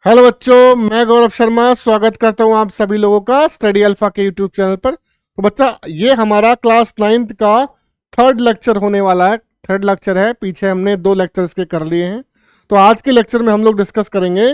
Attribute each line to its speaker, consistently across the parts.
Speaker 1: Hello बच्चों, मैं गौरव शर्मा स्वागत करता हूं आप सभी लोगों का स्टडी अल्फा के यूट्यूब चैनल पर। तो बच्चा, ये हमारा क्लास 9th का थर्ड लेक्चर होने वाला है। थर्ड लेक्चर है, पीछे हमने 2 लेक्चर्स के कर लिए हैं। तो आज के लेक्चर में हम लोग डिस्कस करेंगे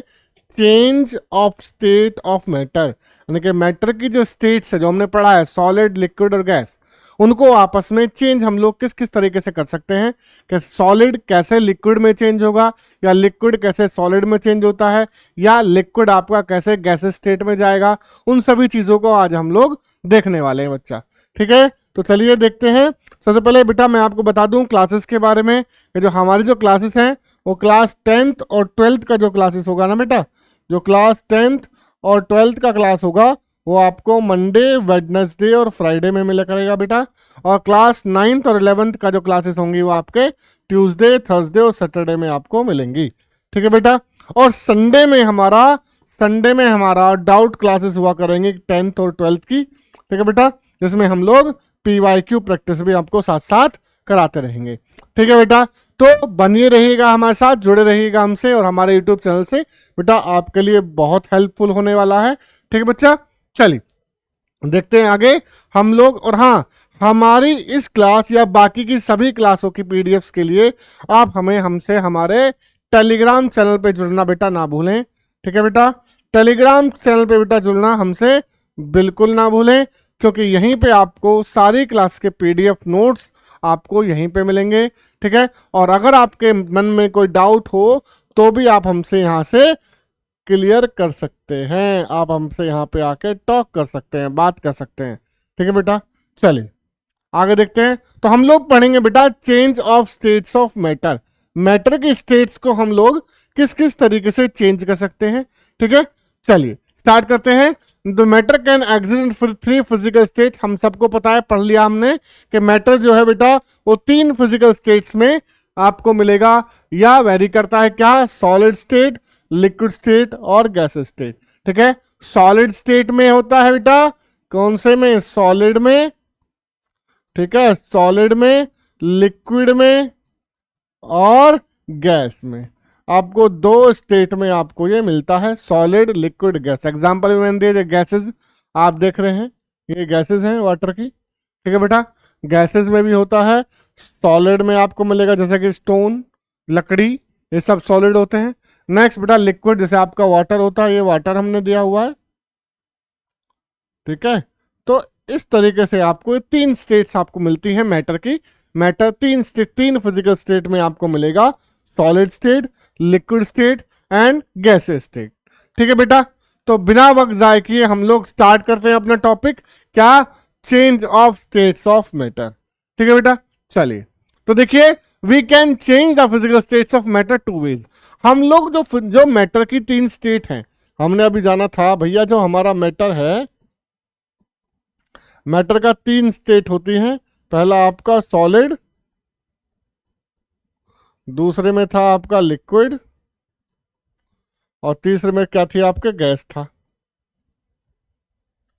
Speaker 1: change of state of matter, यानी कि मैटर की जो स्टेट्स है जो हमने पढ़ा है, सॉलिड, लिक्विड और गैस, उनको आपस में चेंज हम लोग किस किस तरीके से कर सकते हैं। कि सॉलिड कैसे लिक्विड में चेंज होगा, या लिक्विड कैसे सॉलिड में चेंज होता है, या लिक्विड आपका कैसे गैसेस स्टेट में जाएगा। उन सभी चीज़ों को आज हम लोग देखने वाले हैं बच्चा। ठीक है, तो चलिए देखते हैं। सबसे पहले बेटा मैं आपको बता दूं क्लासेस के बारे में कि जो हमारी जो क्लासेस हैं वो क्लास 10th और 12th का जो क्लासेस होगा ना बेटा, जो क्लास 10th और 12th का क्लास होगा वो आपको मंडे, वेडनेसडे और फ्राइडे में मिला करेगा बेटा। और क्लास 9th और 11th का जो क्लासेस होंगी वो आपके ट्यूसडे, थर्सडे और सैटरडे में आपको मिलेंगी। ठीक है बेटा। और संडे में हमारा डाउट क्लासेस हुआ करेंगी 10th और 12th की। ठीक है बेटा, जिसमें हम लोग PYQ प्रैक्टिस भी आपको साथ साथ कराते रहेंगे। ठीक है बेटा, तो बनिए रहिएगा हमारे साथ, जुड़े रहिएगा हमसे और हमारे यूट्यूब चैनल से। बेटा आपके लिए बहुत हेल्पफुल होने वाला है। ठीक है बच्चा, चलिए देखते हैं आगे हम लोग। और हाँ, हमारी इस क्लास या बाकी की सभी क्लासों की PDFs के लिए आप हमसे हमारे टेलीग्राम चैनल पे जुड़ना बेटा ना भूलें। ठीक है बेटा, टेलीग्राम चैनल पे बेटा जुड़ना हमसे बिल्कुल ना भूलें, क्योंकि यहीं पे आपको सारी क्लास के PDF नोट्स आपको यहीं पे मिलेंगे। ठीक है, और अगर आपके मन में कोई डाउट हो तो भी आप हमसे यहाँ से क्लियर कर सकते हैं। आप हमसे यहाँ पे आके टॉक कर सकते हैं, बात कर सकते हैं। ठीक है बेटा, चलिए आगे देखते हैं। तो हम लोग पढ़ेंगे बेटा change of states of matter. Matter की स्टेट्स को हम लोग किस किस तरीके से चेंज कर सकते हैं। ठीक है, चलिए स्टार्ट करते हैं। The matter can exist in 3 physical states. हम सबको पता है, पढ़ लिया हमने कि मैटर जो है बेटा वो 3 फिजिकल स्टेट्स में आपको मिलेगा, या वेरी करता है क्या, सॉलिड स्टेट, लिक्विड स्टेट और गैस स्टेट। ठीक है, सॉलिड स्टेट में होता है बेटा कौन से में, सॉलिड में। ठीक है, सॉलिड में, लिक्विड में और गैस में। आपको 2 स्टेट में आपको ये मिलता है, सॉलिड, लिक्विड, गैस। एग्जांपल में मैंने दिए गैसेस, आप देख रहे हैं ये गैसेस हैं वाटर की। ठीक है बेटा, गैसेस में भी होता है, सॉलिड में आपको मिलेगा जैसे कि स्टोन, लकड़ी, ये सब सॉलिड होते हैं। नेक्स्ट बेटा लिक्विड, जैसे आपका वाटर होता है, ये वाटर हमने दिया हुआ है। ठीक है, तो इस तरीके से आपको 3 स्टेट्स आपको मिलती हैं मैटर की। मैटर 3 फिजिकल स्टेट में आपको मिलेगा, solid state, liquid state and gases state. ठीक है बेटा, तो बिना वक्त जाए किए हम लोग स्टार्ट करते हैं अपना टॉपिक, क्या, change of states of matter. ठीक है बेटा, चलिए तो देखिए, we can change the physical states of matter 2 ways. हम लोग जो मैटर की 3 स्टेट हैं, हमने अभी जाना था भैया, जो हमारा मैटर है, मैटर का 3 स्टेट होती हैं। पहला आपका सॉलिड, दूसरे में था आपका लिक्विड, और तीसरे में क्या थी आपके, गैस था,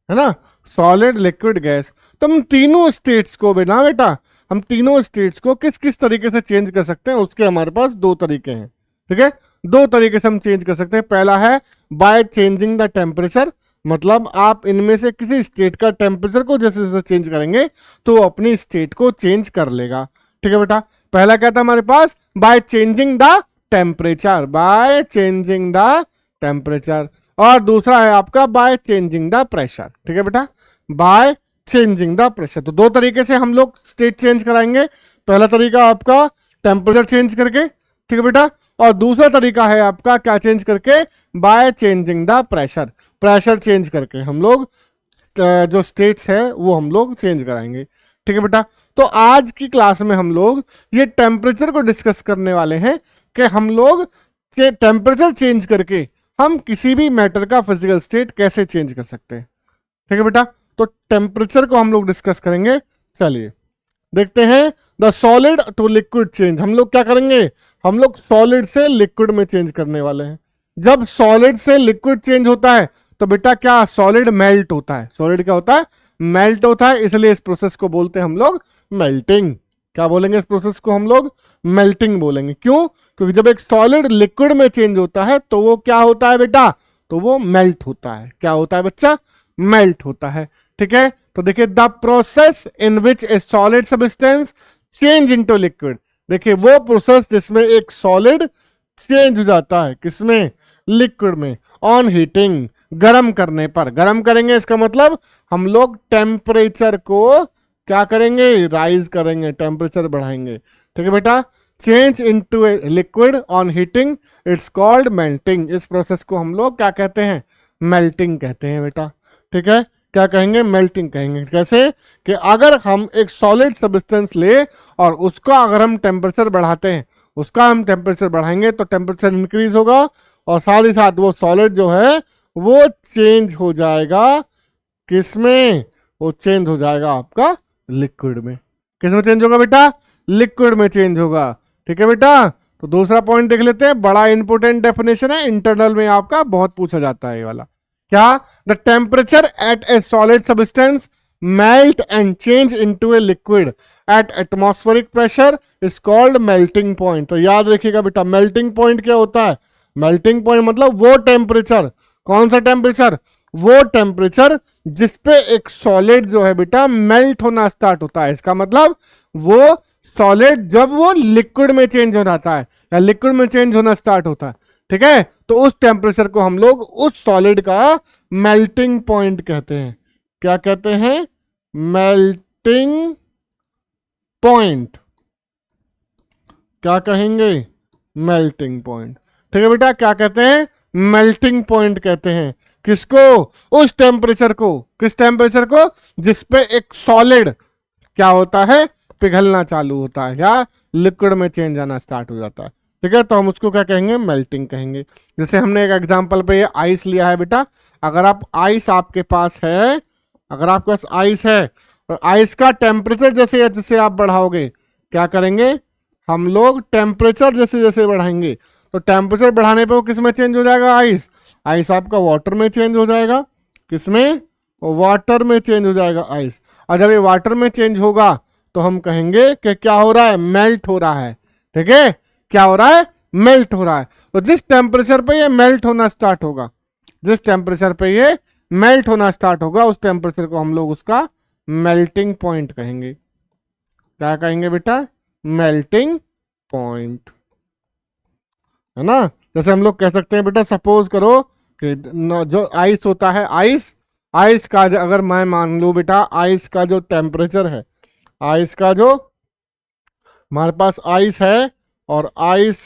Speaker 1: है ना, सॉलिड, लिक्विड, गैस। तो हम तीनों स्टेट्स को बिना बेटा, हम तीनों स्टेट्स को किस किस तरीके से चेंज कर सकते हैं, उसके हमारे पास 2 तरीके हैं। ठीक है, 2 तरीके से हम चेंज कर सकते हैं। पहला है बाय चेंजिंग द टेम्परेचर, मतलब आप इनमें से किसी स्टेट का टेम्परेचर को जैसे जैसे चेंज करेंगे तो अपनी स्टेट को चेंज कर लेगा। ठीक है बेटा, पहला क्या था हमारे पास, by changing the temperature, by changing the temperature. और दूसरा है आपका बाय चेंजिंग द प्रेशर। ठीक है बेटा, बाय चेंजिंग द प्रेशर। तो 2 तरीके से हम लोग स्टेट चेंज कराएंगे। पहला तरीका आपका टेम्परेचर चेंज करके, ठीक है बेटा, और दूसरा तरीका है आपका क्या चेंज करके, bye changing the pressure, pressure change करके हम लोग जो स्टेट्स है वो हम लोग चेंज कराएंगे। ठीक है बेटा, तो आज की क्लास में हम लोग ये टेम्परेचर को डिस्कस करने वाले हैं कि हम लोग टेम्परेचर चेंज करके हम किसी भी मैटर का फिजिकल स्टेट कैसे चेंज कर सकते हैं। ठीक है बेटा, तो टेम्परेचर को हम लोग डिस्कस करेंगे। चलिए देखते हैं, the solid to liquid change. हम लोग क्या करेंगे, हम लोग सॉलिड से लिक्विड में चेंज करने वाले हैं। जब सॉलिड से लिक्विड चेंज होता है तो बेटा क्या, सॉलिड मेल्ट होता है। सॉलिड क्या होता है, मेल्ट होता है, इसलिए इस प्रोसेस को बोलते हैं हम लोग मेल्टिंग। क्या बोलेंगे इस प्रोसेस को हम लोग, मेल्टिंग बोलेंगे। क्यों, क्योंकि जब एक सॉलिड लिक्विड में चेंज होता है तो वो क्या होता है बेटा, तो वो मेल्ट होता है। क्या होता है बच्चा, मेल्ट होता है। ठीक है, तो देखिए the process in which A solid substance change into liquid, देखिए वो प्रोसेस जिसमें एक सॉलिड चेंज हो जाता है किसमें, लिक्विड में, ऑन हीटिंग, गर्म करने पर। गर्म करेंगे इसका मतलब हम लोग टेम्परेचर को क्या करेंगे, राइज करेंगे, टेम्परेचर बढ़ाएंगे। ठीक है बेटा, change into a liquid on heating it's called melting. इस प्रोसेस को हम लोग क्या कहते हैं, मेल्टिंग कहते हैं बेटा। ठीक है, क्या कहेंगे, मेल्टिंग कहेंगे। कैसे कि अगर हम एक सॉलिड सब्सटेंस ले और उसका अगर हम टेम्परेचर बढ़ाते हैं, उसका हम टेम्परेचर बढ़ाएंगे तो टेम्परेचर इंक्रीज होगा और साथ ही साथ वो सॉलिड जो है वो चेंज हो जाएगा किसमें, वो चेंज हो जाएगा आपका लिक्विड में। किसमें चेंज होगा बेटा, लिक्विड में चेंज होगा। ठीक है बेटा, तो दूसरा पॉइंट देख लेते हैं, बड़ा इंपोर्टेंट डेफिनेशन है, इंटरनल में आपका बहुत पूछा जाता है ये वाला। क्या, the temperature at A solid substance melt and change into a liquid at atmospheric pressure is called melting point. तो याद रखिएगा बेटा, मेल्टिंग पॉइंट क्या होता है, मेल्टिंग पॉइंट मतलब वो टेम्परेचर, कौन सा टेम्परेचर, वो टेम्परेचर जिसपे एक सॉलिड जो है बेटा मेल्ट होना स्टार्ट होता है। इसका मतलब वो सॉलिड जब वो लिक्विड में चेंज हो जाता है या लिक्विड में चेंज होना स्टार्ट होता है, ठीक है, तो उस टेम्परेचर को हम लोग उस सॉलिड का मेल्टिंग पॉइंट कहते हैं। क्या कहते हैं, मेल्टिंग पॉइंट। क्या कहेंगे, मेल्टिंग पॉइंट। ठीक है बेटा, क्या कहते हैं, मेल्टिंग पॉइंट कहते हैं। किसको, उस टेम्परेचर को, किस टेम्परेचर को, जिसपे एक सॉलिड क्या होता है, पिघलना चालू होता है या लिक्विड में चेंज आना स्टार्ट हो जाता है। ठीक है, तो हम उसको क्या कहेंगे, मेल्टिंग कहेंगे। जैसे हमने एक एग्जांपल पे ये आइस लिया है बेटा, अगर आप आइस आपके पास है, अगर आपके पास आइस है और आइस का टेम्परेचर जैसे जैसे आप बढ़ाओगे, क्या करेंगे हम लोग, टेम्परेचर जैसे जैसे बढ़ाएंगे तो टेम्परेचर बढ़ाने पे वो किस में चेंज हो जाएगा, आइस, आइस आपका वाटर में चेंज हो जाएगा। किसमें, वाटर में चेंज हो जाएगा आइस। और जब ये वाटर में चेंज होगा तो हम कहेंगे कि क्या हो रहा है, मेल्ट हो रहा है। ठीक है, क्या हो रहा है, मेल्ट हो रहा है। तो जिस टेम्परेचर पे ये मेल्ट होना स्टार्ट होगा, जिस टेम्परेचर पे ये मेल्ट होना स्टार्ट होगा, उस टेम्परेचर को हम लोग उसका मेल्टिंग पॉइंट कहेंगे। क्या कहेंगे बेटा, मेल्टिंग पॉइंट, है ना। जैसे हम लोग कह सकते हैं बेटा, सपोज करो कि जो आइस होता है, आइस, आइस का अगर मैं मान लूँ बेटा, आइस का जो टेम्परेचर है, आइस का जो हमारे पास आइस है और आइस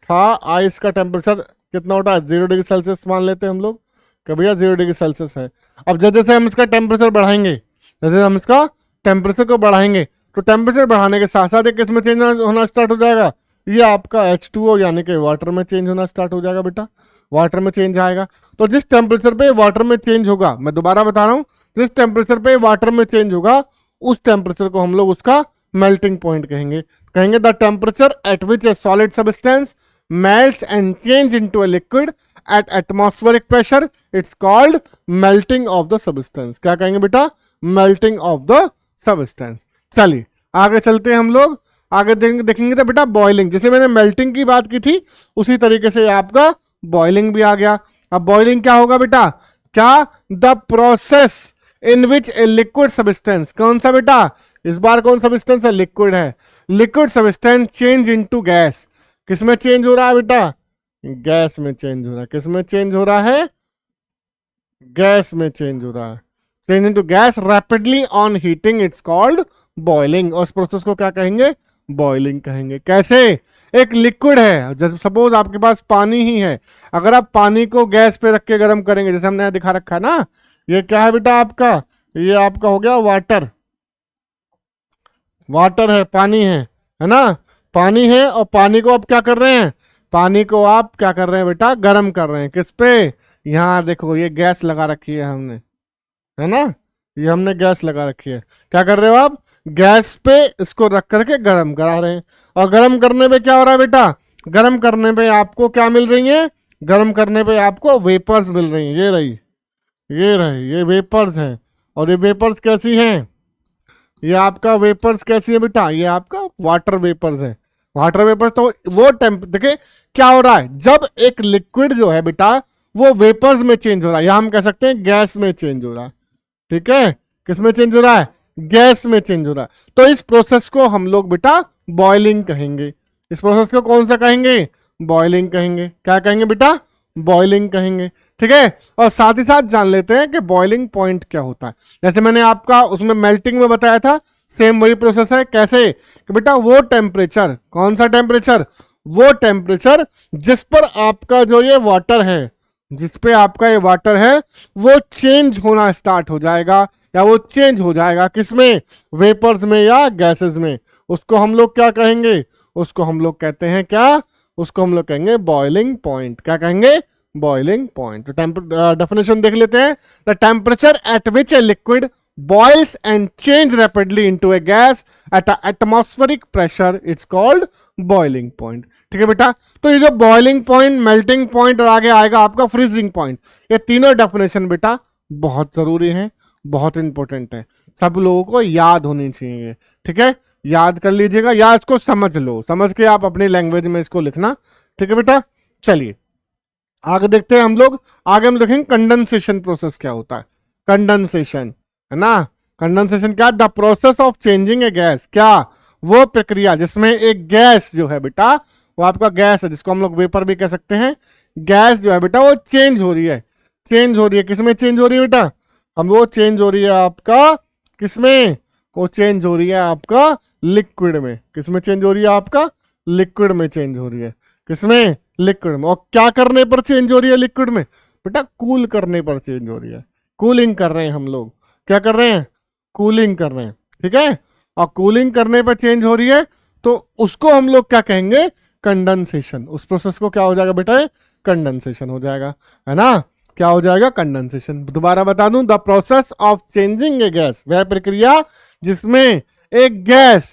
Speaker 1: था, आइस का टेम्परेचर कितना होता है, 0 डिग्री सेल्सियस मान लेते हैं हम लोग कि भैया 0 डिग्री सेल्सियस है। अब जैसे जैसे हम इसका टेम्परेचर बढ़ाएंगे, जैसे हम इसका टेम्परेचर को बढ़ाएंगे तो टेम्परेचर बढ़ाने के साथ साथ किस में चेंज होना स्टार्ट हो जाएगा, ये आपका H2O यानी कि वाटर में चेंज होना स्टार्ट हो जाएगा बेटा, वाटर में चेंज आएगा। तो जिस टेम्परेचर पे वाटर में चेंज होगा, मैं दोबारा बता रहा हूँ, जिस टेम्परेचर पे वाटर में चेंज होगा उस टेम्परेचर को हम लोग उसका मेल्टिंग पॉइंट कहेंगे। कहेंगे the temperature at which A solid substance melts and change into a liquid at atmospheric pressure it's called melting of the substance। क्या कहेंगे बेटा, melting of the substance। चलिए आगे चलते हैं हम लोग, आगे देखेंगे तो बेटा बॉइलिंग, जैसे मैंने मेल्टिंग की बात की थी उसी तरीके से आपका बॉइलिंग भी आ गया। अब बॉइलिंग क्या होगा बेटा, क्या, the process in which a liquid substance, कौन सा बेटा, इस बार कौन सब्सटेंस है, लिक्विड है, liquid substance change into gas. किसमें चेंज हो रहा है बेटा, गैस में चेंज हो रहा है। किसमें चेंज हो रहा है, गैस में चेंज हो रहा है, change into gas rapidly on heating it's called boiling. और उस प्रोसेस को क्या कहेंगे, बॉइलिंग कहेंगे। कैसे, एक लिक्विड है, जब सपोज आपके पास पानी ही है, अगर आप पानी को गैस पे रख के गर्म करेंगे, जैसे हमने दिखा रखा है ना, ये क्या है बेटा आपका, ये आपका हो गया वाटर, वाटर है, पानी है ना, पानी है। और पानी को आप क्या कर रहे हैं, पानी को आप क्या कर रहे हैं बेटा, गर्म कर रहे हैं। किस पे, यहाँ देखो ये गैस लगा रखी है हमने, है ना, ये हमने गैस लगा रखी है। क्या कर रहे हो आप, गैस पे इसको रख करके गर्म करा रहे हैं। और गर्म करने पे क्या हो रहा है बेटा, गर्म करने पे आपको क्या मिल रही है, गर्म करने पे आपको वेपर्स मिल रही हैं। ये रही, ये रही, ये वेपर्स हैं। और ये वेपर्स कैसी हैं, ये आपका वेपर्स कैसी है बेटा, ये आपका वाटर वेपर्स है, वाटर वेपर तो वो देखिए क्या हो रहा है, जब एक लिक्विड जो है बेटा वो वेपर्स में चेंज हो रहा है, या हम कह सकते हैं गैस में चेंज हो रहा है, ठीक है, किस में चेंज हो रहा है, गैस में चेंज हो रहा है। तो इस प्रोसेस को हम लोग बेटा बॉइलिंग कहेंगे। इस प्रोसेस को कौन सा कहेंगे, बॉइलिंग कहेंगे। क्या कहेंगे बेटा, बॉइलिंग कहेंगे, ठीक है। और साथ ही साथ जान लेते हैं कि बॉइलिंग पॉइंट क्या होता है। जैसे मैंने आपका उसमें मेल्टिंग में बताया था, सेम वही प्रोसेस है। कैसे कि बेटा वो टेम्परेचर, कौन सा टेम्परेचर, वो टेम्परेचर जिस पर आपका जो ये वाटर है, जिस पे आपका ये वाटर है वो चेंज होना स्टार्ट हो जाएगा, या वो चेंज हो जाएगा किसमें, वेपर्स में या गैसेस में, उसको हम लोग क्या कहेंगे, उसको हम लोग कहते हैं क्या, उसको हम लोग कहेंगे बॉइलिंग पॉइंट। क्या कहेंगे, बॉइलिंग पॉइंट। तो डेफिनेशन देख लेते हैं। The temperature at which a liquid boils and change rapidly into a gas at a atmospheric pressure, it's called boiling point। ठीक है बेटा, तो ये जो बॉइलिंग पॉइंट, मेल्टिंग पॉइंट और आगे आएगा आपका फ्रीजिंग पॉइंट, ये तीनों डेफिनेशन बेटा बहुत जरूरी है, बहुत इंपॉर्टेंट है, सब लोगों को याद होनी चाहिए। ठीक है, याद कर लीजिएगा या इसको समझ लो, समझ के आप अपनी लैंग्वेज में इसको लिखना। ठीक है बेटा, चलिए आगे देखते हैं हम लोग। आगे हम देखेंगे कंडेंसेशन प्रोसेस क्या होता है। कंडेंसेशन है ना, कंडेंसेशन क्या, the process of changing a gas, क्या वो प्रक्रिया जिसमें एक गैस जो है बेटा, वो आपका गैस है जिसको हम लोग वेपर भी कह सकते हैं, गैस जो है बेटा वो चेंज हो रही है, चेंज हो रही है, किसमें चेंज हो रही है बेटा, हम वो चेंज हो रही है आपका किसमें, वो चेंज हो रही है आपका लिक्विड में। किसमें चेंज हो रही है, आपका लिक्विड में चेंज हो रही है, किसमें, लिक्विड में। और क्या करने पर चेंज हो रही है लिक्विड में बेटा, कूल करने पर चेंज हो रही है, कूलिंग कर रहे हैं हम लोग, क्या कर रहे हैं, कूलिंग कर रहे हैं। ठीक है, और कूलिंग करने पर चेंज हो रही है तो उसको हम लोग क्या कहेंगे, कंडेंसेशन। उस प्रोसेस को क्या हो जाएगा बेटा, कंडेंसेशन हो जाएगा, है ना, क्या हो जाएगा, कंडेंसेशन। दोबारा बता दूं, the process of changing a gas, वह प्रक्रिया जिसमें एक गैस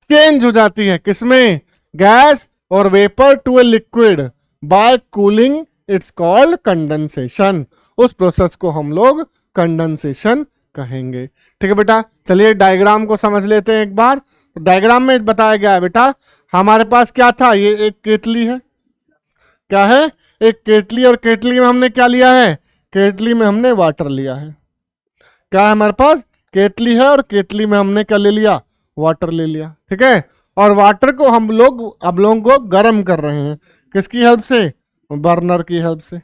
Speaker 1: चेंज हो जाती है, किसमें, गैस और vapour to a liquid by cooling, it's called condensation. उस प्रोसेस को हम लोग कंडेंसेशन कहेंगे। ठीक है बेटा, चलिए डायग्राम को समझ लेते हैं एक बार। डायग्राम में बताया गया है बेटा, हमारे पास क्या था, ये एक केतली है, क्या है, एक केतली, और केतली में हमने क्या लिया है, केतली में हमने वाटर लिया है। क्या है हमारे पास, केतली है और केतली में हमने क्या ले लिया, वाटर ले लिया। ठीक है, और वाटर को हम लोग अब लोगों को गर्म कर रहे हैं, किसकी हेल्प से, बर्नर की हेल्प से।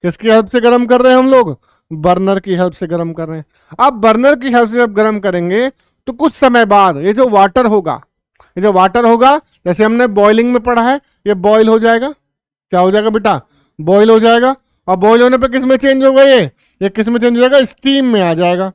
Speaker 1: किसकी हेल्प से गर्म कर रहे हैं हम लोग, बर्नर की हेल्प से गर्म कर रहे हैं। अब बर्नर की हेल्प से जब गर्म करेंगे तो कुछ समय बाद ये जो वाटर होगा, ये जो वाटर होगा, जैसे हमने बॉइलिंग में पढ़ा है, ये बॉइल हो जाएगा। क्या हो जाएगा बेटा, बॉइल हो जाएगा। और बॉइल होने पर किस में चेंज होगा, ये किस में चेंज हो जाएगा, स्टीम में आ जाएगा।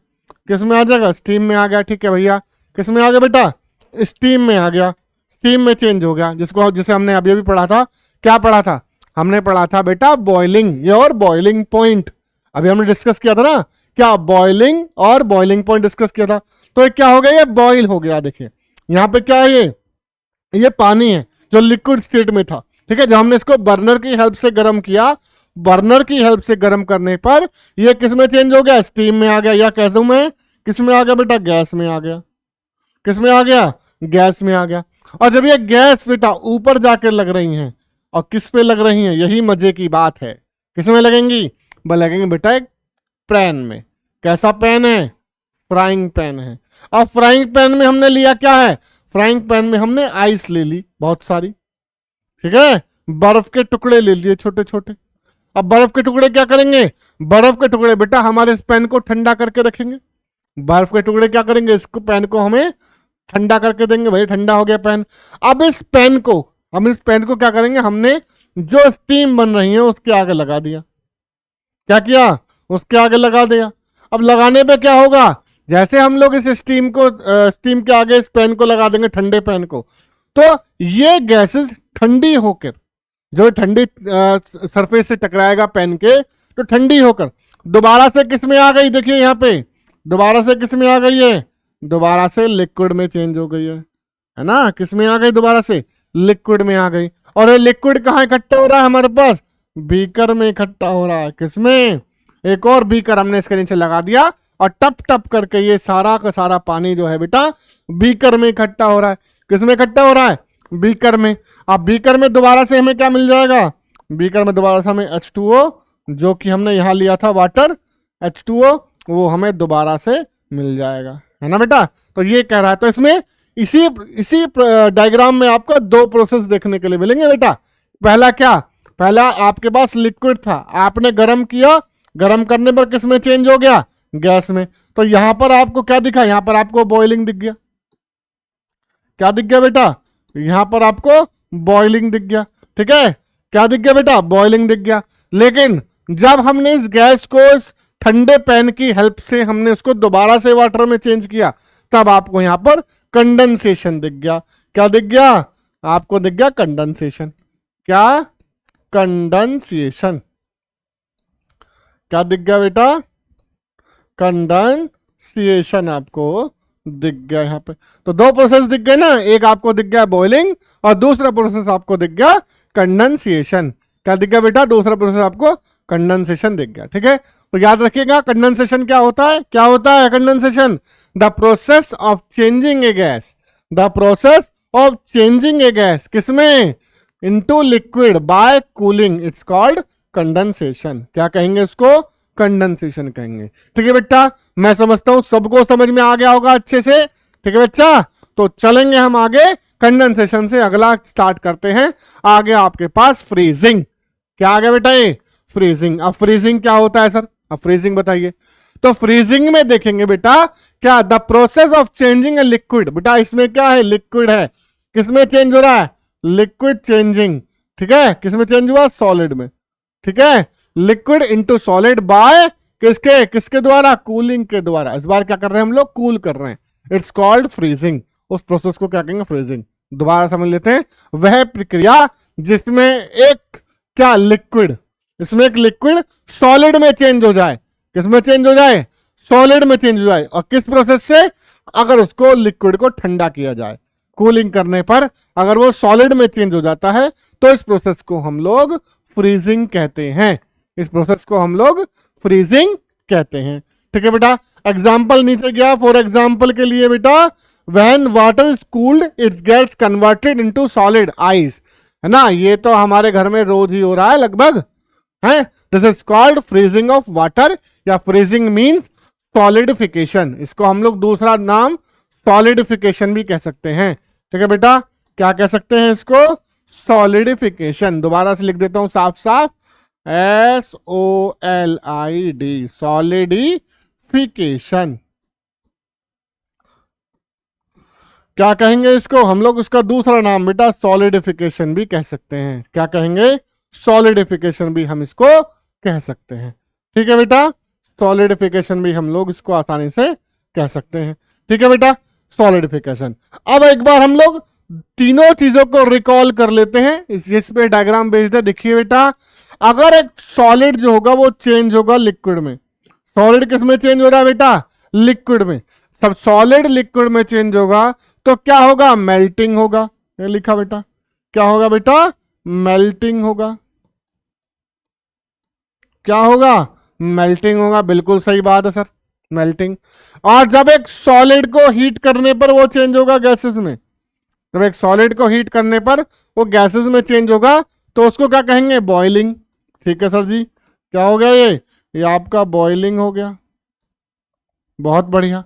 Speaker 1: किस में आ जाएगा, स्टीम में आ गया। ठीक है भैया, किस में आ गया बेटा, स्टीम में आ गया, स्टीम में चेंज हो गया, जिसको जिसे हमने अभी अभी पढ़ा था, क्या पढ़ा था, हमने पढ़ा था बेटा बॉइलिंग, ये और बॉइलिंग पॉइंट अभी हमने डिस्कस किया था ना, क्या बॉइलिंग और बॉइलिंग पॉइंट डिस्कस किया था। तो ये क्या हो गया, ये बॉइल हो गया। देखिए यहाँ पे क्या है, ये पानी है जो लिक्विड स्टेट में था। ठीक है, जब हमने इसको बर्नर की हेल्प से गर्म किया, बर्नर की हेल्प से गर्म करने पर ये किस में चेंज हो गया, स्टीम में आ गया, या कैसे में, किस में आ गया बेटा, गैस में आ गया। किस में आ गया, गैस में आ गया। और जब ये गैस बेटा ऊपर जाकर लग रही हैं, और किस पे लग रही हैं, यही मजे की बात है, किस में लगेंगी, लगेंगे बेटा एक पैन में। कैसा पैन है, फ्राइंग पैन है। अब फ्राइंग पैन में हमने लिया क्या है, फ्राइंग पैन में हमने आइस ले ली बहुत सारी। ठीक है, बर्फ के टुकड़े ले लिए छोटे छोटे। अब बर्फ के टुकड़े क्या करेंगे, बर्फ के टुकड़े बेटा हमारे इस पैन को ठंडा करके रखेंगे। बर्फ के टुकड़े क्या करेंगे, इसको पैन को हमें ठंडा करके देंगे। भाई ठंडा हो गया पैन। अब इस पैन को, हम इस पैन को क्या करेंगे, हमने जो स्टीम बन रही है उसके आगे लगा दिया। क्या किया, उसके आगे लगा दिया। अब लगाने पे क्या होगा, जैसे हम लोग इस स्टीम को, स्टीम के आगे इस पैन को लगा देंगे, ठंडे पैन को, तो ये गैसेस ठंडी होकर, जो ठंडी सरफेस से टकराएगा पैन के, तो ठंडी होकर दोबारा से किस में आ गई, देखिए यहाँ पे दोबारा से किस में आ गई है, दोबारा से लिक्विड में चेंज हो गई है ना, किस में आ गई, दोबारा से लिक्विड में आ गई। और ये लिक्विड कहाँ इकट्ठा हो रहा है हमारे पास, बीकर में इकट्ठा हो रहा है। किसमें, एक और बीकर हमने इसके नीचे लगा दिया, और टप टप करके ये सारा का सारा पानी जो है बेटा बीकर में इकट्ठा हो रहा है। किसमें इकट्ठा हो रहा है, बीकर में। अब बीकर में दोबारा से हमें क्या मिल जाएगा, बीकर में दोबारा से हमें H2O, जो कि हमने यहाँ लिया था वाटर H2O, वो हमें दोबारा से मिल जाएगा, है ना बेटा। तो ये कह रहा है, तो इसमें इसी इसी डायग्राम में आपको दो प्रोसेस देखने के लिए मिलेंगे बेटा। पहला क्या, पहला आपके पास लिक्विड था, आपने गर्म किया, गर्म करने पर किस में चेंज हो गया, गैस में। तो यहां पर आपको क्या दिखा, यहां पर आपको बॉइलिंग दिख गया। क्या दिख गया बेटा, यहां पर आपको बॉइलिंग दिख गया, ठीक है। क्या दिख गया बेटा, बॉइलिंग दिख गया। लेकिन जब हमने इस गैस को इस ठंडे पैन की हेल्प से हमने उसको दोबारा से वाटर में चेंज किया, तब आपको यहां पर कंडेंसेशन दिख गया। क्या दिख गया, आपको दिख गया कंडेंसेशन। क्या, कंडेंसेशन। क्या दिख गया बेटा, कंडेंसेशन आपको दिख गया यहाँ पे। तो दो प्रोसेस दिख गए ना, एक आपको दिख गया बॉइलिंग और दूसरा प्रोसेस आपको दिख गया कंडेंसेशन। क्या दिख गया बेटा, दूसरा प्रोसेस आपको कंडेंसेशन दिख गया, ठीक है। तो याद रखिएगा कंडेंसेशन क्या होता है, क्या होता है condensation, the process of changing a gas, the process of changing a gas किसमें, into liquid by cooling, it's called condensation. क्या कहेंगे इसको, कंडेंसेशन कहेंगे, ठीक है बेटा। मैं समझता हूं सबको समझ में आ गया होगा अच्छे से, ठीक है बच्चा। तो चलेंगे हम आगे, कंडेंसेशन से अगला स्टार्ट करते हैं। आगे आपके पास फ्रीजिंग। क्या आ गया बेटा, ये फ्रीजिंग। अब फ्रीजिंग क्या होता है सर, अब फ्रीजिंग बताइए। तो फ्रीजिंग में देखेंगे बेटा, क्या, the process of changing a liquid. बेटा इसमें क्या है, लिक्विड है, किसमें चेंज हो रहा है, लिक्विड चेंजिंग, ठीक है। किसमें चेंज हुआ, सॉलिड में, ठीक है। लिक्विड इनटू सॉलिड बाय किसके, किसके द्वारा, कूलिंग के द्वारा। इस बार क्या कर रहे हैं हम लोग, कूल कर रहे हैं, इट्स कॉल्ड फ्रीजिंग। उस प्रोसेस को क्या कहेंगे, फ्रीजिंग। दोबारा समझ लेते हैं, वह प्रक्रिया जिसमें एक क्या, लिक्विड, इसमें एक लिक्विड सॉलिड में चेंज हो जाए। किसमें चेंज हो जाए, सॉलिड में चेंज हो जाए। और किस प्रोसेस से, अगर उसको लिक्विड को ठंडा किया जाए, कूलिंग करने पर अगर वो सॉलिड में चेंज हो जाता है, तो इस प्रोसेस को हम लोग फ्रीजिंग कहते हैं। इस प्रोसेस को हम लोग फ्रीजिंग कहते हैं, ठीक है बेटा। एग्जाम्पल नीचे गया, फॉर एग्जाम्पल के लिए बेटा, when water is cooled it gets converted into solid ice, है ना। ये तो हमारे घर में रोज ही हो रहा है लगभग, है। This is called freezing of water, या फ्रीजिंग मींस सॉलिडिफिकेशन। इसको हम लोग दूसरा नाम सॉलिडिफिकेशन भी कह सकते हैं, ठीक है बेटा। क्या कह सकते हैं इसको, सॉलिडिफिकेशन। दोबारा से लिख देता हूं साफ साफ, SOLID, सॉलिडिफिकेशन। क्या कहेंगे इसको हम लोग, उसका दूसरा नाम बेटा सॉलिडिफिकेशन भी कह सकते हैं। क्या कहेंगे, सॉलिडिफिकेशन भी हम इसको कह सकते हैं, ठीक है बेटा। सॉलिडिफिकेशन भी हम लोग इसको आसानी से कह सकते हैं, ठीक है बेटा, सॉलिडिफिकेशन। अब एक बार हम लोग तीनों चीजों को रिकॉल कर लेते हैं। इस पे डायग्राम बेस्ड है, देखिए बेटा। अगर एक सॉलिड जो होगा वो चेंज होगा लिक्विड में, सॉलिड किस में चेंज हो रहा है बेटा, लिक्विड में। सब सॉलिड लिक्विड में चेंज होगा तो क्या होगा, मेल्टिंग होगा। ये लिखा बेटा, क्या होगा बेटा, मेल्टिंग होगा। क्या होगा, मेल्टिंग होगा। बिल्कुल सही बात है सर, मेल्टिंग। और जब एक सॉलिड को हीट करने पर वो चेंज होगा गैसेस में, जब एक सॉलिड को हीट करने पर वो गैसेस में चेंज होगा, तो उसको क्या कहेंगे, बॉइलिंग। ठीक है सर जी, क्या हो गया, ये आपका बॉइलिंग हो गया। बहुत बढ़िया,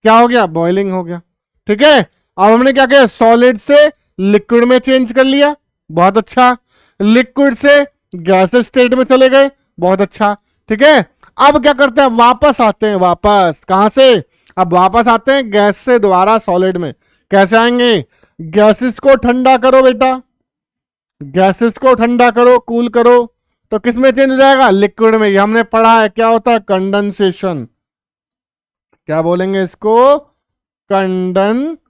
Speaker 1: क्या हो गया, बॉइलिंग हो गया, ठीक है। अब हमने क्या किया, सॉलिड से लिक्विड में चेंज कर लिया, बहुत अच्छा। लिक्विड से गैसेस स्टेट में चले गए, बहुत अच्छा, ठीक है। अब क्या करते हैं, वापस आते हैं, वापस कहां से, अब वापस आते हैं गैस से दोबारा सॉलिड में। कैसे आएंगे, गैसेस को ठंडा करो बेटा, गैसेस को ठंडा करो, कूल करो, तो किस में चेंज हो जाएगा, लिक्विड में। ये हमने पढ़ा है, क्या होता है, कंडेंसेशन। क्या बोलेंगे इसको, कंडेंसेशन।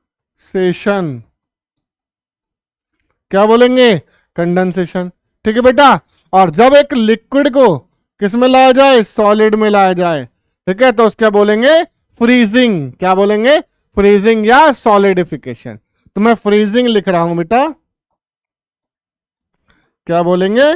Speaker 1: क्या बोलेंगे, कंडेंसेशन, ठीक है बेटा। और जब एक लिक्विड को किस में लाया जाए, सॉलिड में लाया जाए, ठीक है, तो उसका बोलेंगे फ्रीजिंग। क्या बोलेंगे, फ्रीजिंग या सॉलिडिफिकेशन। तो मैं फ्रीजिंग लिख रहा हूं बेटा, क्या बोलेंगे,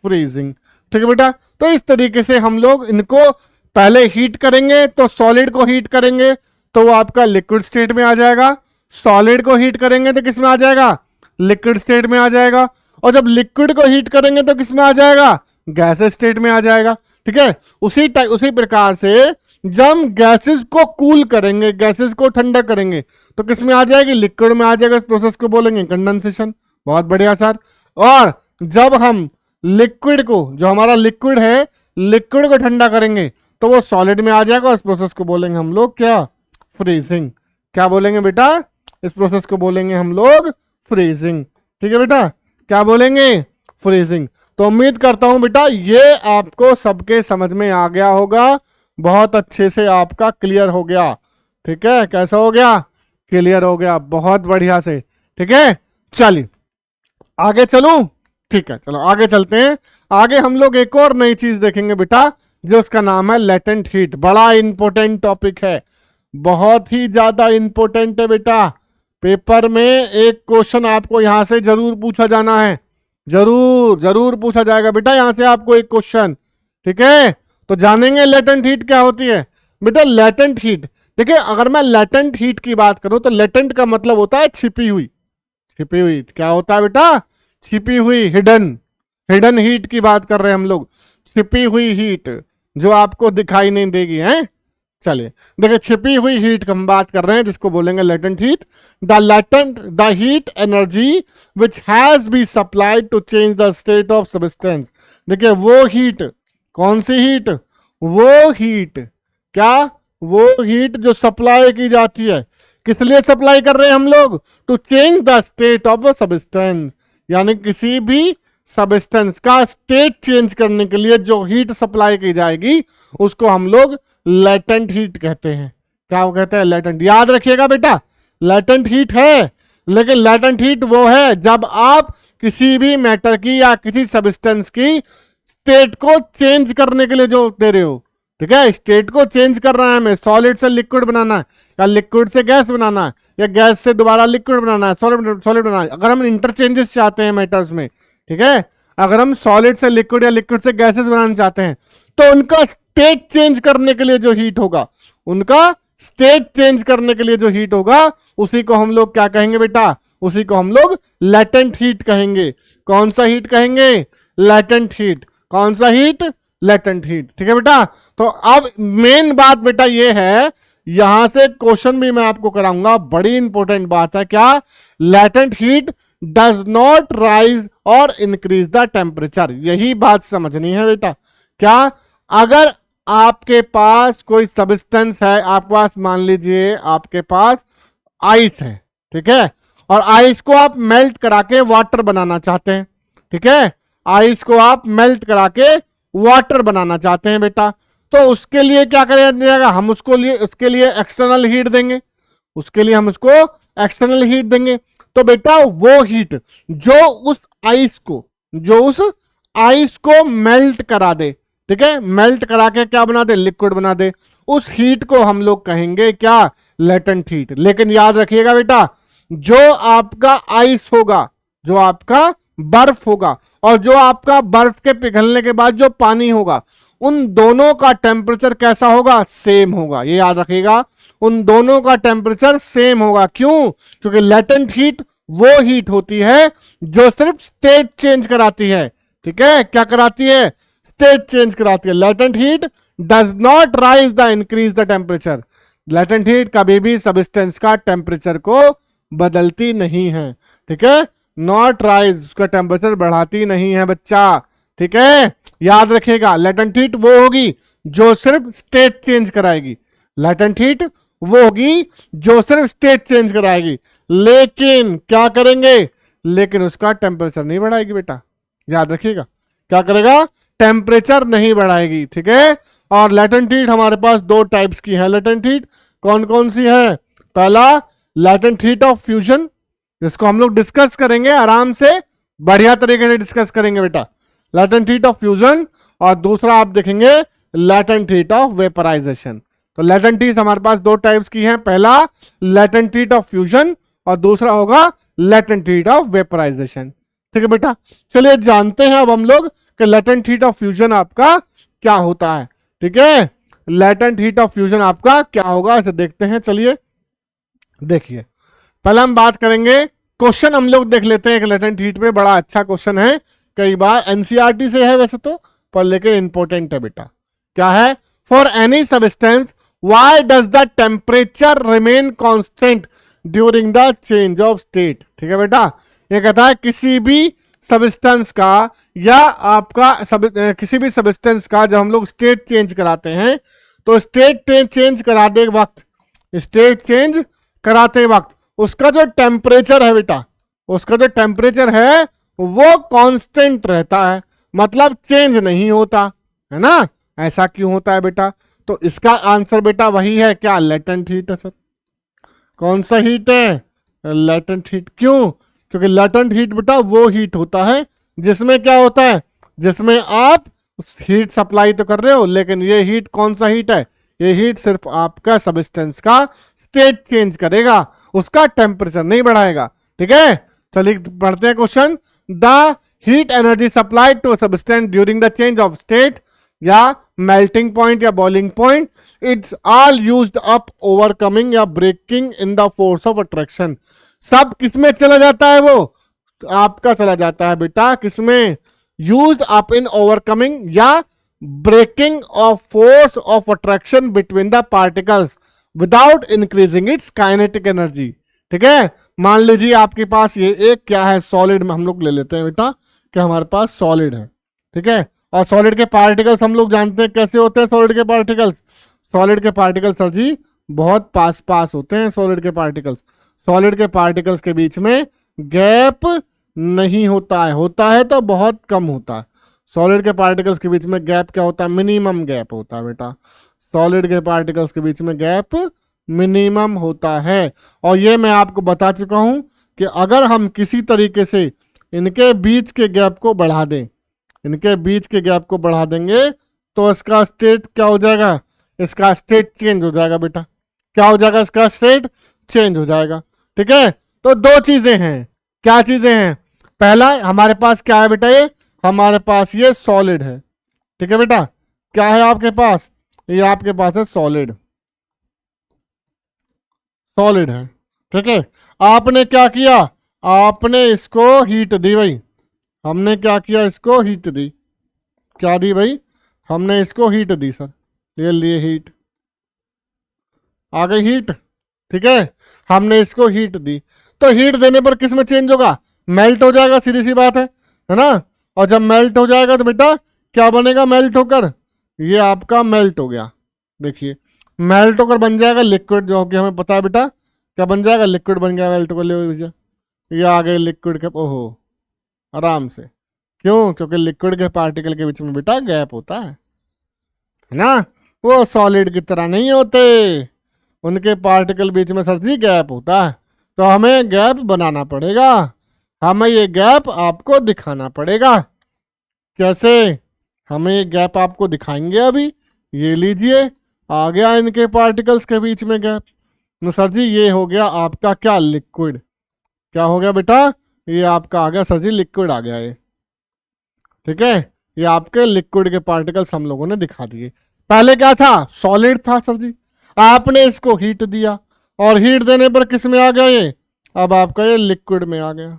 Speaker 1: फ्रीजिंग, ठीक है बेटा। तो इस तरीके से हम लोग इनको पहले हीट करेंगे, तो सॉलिड को हीट करेंगे तो वो आपका लिक्विड स्टेट में आ जाएगा। सॉलिड को हीट करेंगे तो किस में आ जाएगा, लिक्विड स्टेट में आ जाएगा, और जब लिक्विड को हीट करेंगे तो किस में आ जाएगा, गैसेस स्टेट में आ जाएगा। ठीक है, उसी प्रकार से जब हम गैसेस को कूल करेंगे, गैसेस को ठंडा करेंगे, तो किस में आ जाएगी, लिक्विड में आ जाएगा। इस प्रोसेस को बोलेंगे कंडेंसेशन। बहुत बढ़िया सर। और जब हम लिक्विड को, जो हमारा लिक्विड है, लिक्विड को ठंडा करेंगे तो वो सॉलिड में आ जाएगा। इस प्रोसेस को बोलेंगे हम लोग क्या, फ्रीजिंग। क्या बोलेंगे बेटा, इस प्रोसेस को बोलेंगे हम लोग फ्रीजिंग। ठीक है बेटा, क्या बोलेंगे, फ्रीजिंग। तो उम्मीद करता हूं बेटा ये आपको सबके समझ में आ गया होगा, बहुत अच्छे से आपका क्लियर हो गया। ठीक है, कैसा हो गया, क्लियर हो गया, बहुत बढ़िया से। ठीक है, चलिए आगे चलूं। ठीक है, चलो आगे चलते हैं। आगे हम लोग एक और नई चीज देखेंगे बेटा, जो उसका नाम है लेटेंट हीट। बड़ा इंपॉर्टेंट टॉपिक है, बहुत ही ज्यादा इंपॉर्टेंट है बेटा। पेपर में एक क्वेश्चन आपको यहां से जरूर पूछा जाना है, जरूर जरूर पूछा जाएगा बेटा यहां से आपको एक क्वेश्चन। ठीक है, तो जानेंगे लेटेंट हीट क्या होती है बेटा। लेटेंट हीट, देखिए अगर मैं लेटेंट हीट की बात करूं तो लेटेंट का मतलब होता है छिपी हुई। छिपी हुई क्या होता है बेटा, छिपी हुई, हिडन। हिडन हीट की बात कर रहे हैं हम लोग, छिपी हुई हीट जो आपको दिखाई नहीं देगी है। चलिए देखिए, छिपी हुई हीट हम बात कर रहे हैं, जिसको बोलेंगे latent heat. The heat energy which has been supplied to change the state of substance. देखिए वो हीट, कौन सी हीट, वो हीट, क्या, वो हीट जो सप्लाई की जाती है, किस लिए सप्लाई कर रहे हैं हम लोग, to change the state of substance. यानी किसी भी सब्सटेंस का स्टेट चेंज करने के लिए जो हीट सप्लाई की जाएगी उसको हम लोग लेटेंट हीट कहते हैं। क्या कहते हैं, लेटेंट। याद रखिएगा बेटा, लेटेंट हीट है, लेकिन लेटेंट हीट वो है जब आप किसी भी मैटर की या किसी सब्सटेंस की स्टेट को चेंज करने के लिए जो दे रहे हो। ठीक है, स्टेट को चेंज कर रहा है हमें, सॉलिड से लिक्विड बनाना है, या लिक्विड से गैस बनाना है, या गैस से दोबारा लिक्विड बनाना है, सॉलिड बनाना है। अगर हम इंटरचेंजेस चाहते हैं मैटर्स में, ठीक है, अगर हम सॉलिड से लिक्विड या लिक्विड से गैसेस बनाना चाहते हैं, तो उनका स्टेट चेंज करने के लिए जो हीट होगा, उनका स्टेट चेंज करने के लिए जो हीट होगा, उसी को हम लोग क्या कहेंगे बेटा, उसी को हम लोग लेटेंट हीट कहेंगे। कौन सा हीट कहेंगे, लेटेंट हीट। कौन सा हीट, लेटेंट हीट। ठीक है बेटा, तो अब मेन बात बेटा ये है, यहां से क्वेश्चन भी मैं आपको कराऊंगा, बड़ी इंपॉर्टेंट बात है। क्या, latent heat does not rise और इंक्रीज द टेम्परेचर। यही बात समझनी है बेटा। क्या, अगर आपके पास कोई सब्सटेंस है, आपके पास मान लीजिए आपके पास आइस है, ठीक है, और आइस को आप मेल्ट करा के वाटर बनाना चाहते हैं। ठीक है, आइस को आप मेल्ट करा के वाटर बनाना चाहते हैं बेटा, तो उसके लिए क्या करें जाएगा, हम उसके लिए एक्सटर्नल हीट देंगे। उसके लिए हम उसको एक्सटर्नल हीट देंगे। तो बेटा वो हीट जो उस आइस को मेल्ट करा दे, ठीक है, मेल्ट करा के क्या बना दे, लिक्विड बना दे, उस हीट को हम लोग कहेंगे क्या, लेटेंट हीट। लेकिन याद रखिएगा बेटा, जो आपका आइस होगा, जो आपका बर्फ होगा, और जो आपका बर्फ के पिघलने के बाद जो पानी होगा, उन दोनों का टेम्परेचर कैसा होगा, सेम होगा। ये याद रखिएगा, उन दोनों का टेम्परेचर सेम होगा। क्यों, क्योंकि लेटेंट हीट वो हीट होती है जो सिर्फ स्टेट चेंज कराती है। ठीक है, क्या कराती है, स्टेट चेंज कराती है। Latent heat does not rise the increase the temperature. Latent heat कभी भी सब्सटेंस का टेम्परेचर को बदलती नहीं है। ठीक है, नॉट राइज, उसका टेम्परेचर बढ़ाती नहीं है बच्चा। ठीक है, याद रखिएगा, लेटेंट हीट वो होगी जो सिर्फ स्टेट चेंज कराएगी। लेटेंट हीट वो होगी जो सिर्फ स्टेट चेंज कराएगी, लेकिन क्या करेंगे, लेकिन उसका टेम्परेचर नहीं बढ़ाएगी बेटा। याद रखिएगा, क्या करेगा, टेम्परेचर नहीं बढ़ाएगी। ठीक है, और लेटेंट हीट हमारे पास दो टाइप्स की है। लेटेंट हीट कौन कौन सी है, पहला लेटेंट हीट ऑफ फ्यूजन, जिसको हम लोग डिस्कस करेंगे आराम से, बढ़िया तरीके से डिस्कस करेंगे बेटा, लेटेंट हीट ऑफ फ्यूजन। और दूसरा आप देखेंगे लेटेंट हीट ऑफ वेपराइजेशन। तो लेटेंट हीट हमारे पास दो टाइप्स की है, पहला लेटेंट हीट ऑफ फ्यूजन और दूसरा होगा लेटेंट हीट ऑफ वेपराइजेशन। ठीक है बेटा, चलिए जानते हैं अब हम लोग कि लेटेंट हीट ऑफ फ्यूजन आपका क्या होता है। ठीक है, लेटेंट हीट ऑफ फ्यूजन आपका क्या होगा, इसे देखते हैं। चलिए देखिए, पहले हम बात करेंगे क्वेश्चन हम लोग देख लेते हैं एक लेटेंट हीट पे, बड़ा अच्छा क्वेश्चन है, कई बार एनसीईआरटी से है वैसे तो, पर लेकिन इंपॉर्टेंट है बेटा। क्या है? For any substance why does the temperature remain constant during the change of state. ठीक है बेटा, ये कहता है किसी भी सब्सटेंस का या आपका किसी भी सब्सटेंस का जब हम लोग स्टेट चेंज कराते हैं तो स्टेट चेंज कराते वक्त उसका जो टेम्परेचर है बेटा, उसका जो टेम्परेचर है वो कांस्टेंट रहता है, मतलब चेंज नहीं होता है ना। ऐसा क्यों होता है बेटा? तो इसका आंसर बेटा वही है, क्या? लेटेंट हीट है सर। कौन सा हीट है? Latent heat. क्यों? क्योंकि लेटेंट हीट बेटा वो हीट होता है जिसमें क्या होता है, जिसमें आप हीट सप्लाई तो कर रहे हो, लेकिन ये हीट कौन सा हीट है? ये हीट सिर्फ आपका सब्सटेंस का स्टेट चेंज करेगा, उसका टेम्परेचर नहीं बढ़ाएगा। ठीक है, चलिए पढ़ते हैं question. The heat energy supplied to substance during the change of state या मेल्टिंग पॉइंट या boiling point, it's all used up overcoming या breaking in the force of attraction. सब किसमें चला जाता है? वो आपका चला जाता है बेटा किसमें? यूज्ड अप इन ओवरकमिंग या breaking of force of attraction between the particles without increasing its kinetic energy. ठीक है, मान लीजिए आपके पास ये एक क्या है, सॉलिड में हम लोग ले लेते हैं बेटा कि हमारे पास सॉलिड है। ठीक है, और सॉलिड के पार्टिकल्स हम लोग जानते हैं कैसे होते हैं। सॉलिड के पार्टिकल्स, सॉलिड के पार्टिकल्स सर जी बहुत पास पास होते हैं। सॉलिड के पार्टिकल्स, सॉलिड के पार्टिकल्स के बीच में गैप नहीं होता है, होता है तो बहुत कम होता है। सॉलिड के पार्टिकल्स के बीच में गैप क्या होता है? मिनिमम गैप होता है बेटा। सॉलिड के पार्टिकल्स के बीच में गैप मिनिमम होता है। और ये मैं आपको बता चुका हूं कि अगर हम किसी तरीके से इनके बीच के गैप को बढ़ा दें, इनके बीच के गैप को बढ़ा देंगे तो इसका स्टेट क्या हो जाएगा? इसका स्टेट चेंज हो जाएगा बेटा। क्या हो जाएगा? इसका स्टेट चेंज हो जाएगा। ठीक है, तो दो चीजें हैं। क्या चीजें हैं? पहला हमारे पास क्या है बेटा? ये हमारे पास ये सॉलिड है। ठीक है बेटा, क्या है आपके पास? ये आपके पास है सॉलिड, सॉलिड है। ठीक है, आपने क्या किया? आपने इसको हीट दी भाई। हमने क्या किया? इसको हीट दी। क्या दी भाई? हमने इसको हीट दी सर। ये लिए हीट, आ गई हीट। ठीक है, हमने इसको हीट दी, तो हीट देने पर किस में चेंज होगा? मेल्ट हो जाएगा, सीधी सी बात है ना। और जब मेल्ट हो जाएगा तो बेटा क्या बनेगा? मेल्ट होकर ये आपका मेल्ट हो गया। देखिए मेल्ट होकर बन जाएगा लिक्विड, जो कि हमें पता है बेटा क्या बन जाएगा? लिक्विड बन गया मेल्ट होकर। ले भैया ये आ गए लिक्विड के, ओहो आराम से। क्यों? क्योंकि लिक्विड के पार्टिकल के बीच में बेटा गैप होता है ना। वो सॉलिड की तरह नहीं होते, उनके पार्टिकल बीच में सर जी गैप होता है। तो हमें गैप बनाना पड़ेगा, हमें ये गैप आपको दिखाना पड़ेगा। कैसे? हमें ये गैप आपको दिखाएंगे अभी। ये लीजिए आ गया इनके पार्टिकल्स के बीच में गैप। तो सर जी ये हो गया आपका क्या? लिक्विड। क्या हो गया बेटा? ये आपका आ गया सर जी लिक्विड आ गया ये। ठीक है, ये आपके लिक्विड के पार्टिकल्स हम लोगों ने दिखा दिए। पहले क्या था? सॉलिड था सर जी। आपने इसको हीट दिया और हीट देने पर किस में आ गया ये? अब आपका ये लिक्विड में आ गया।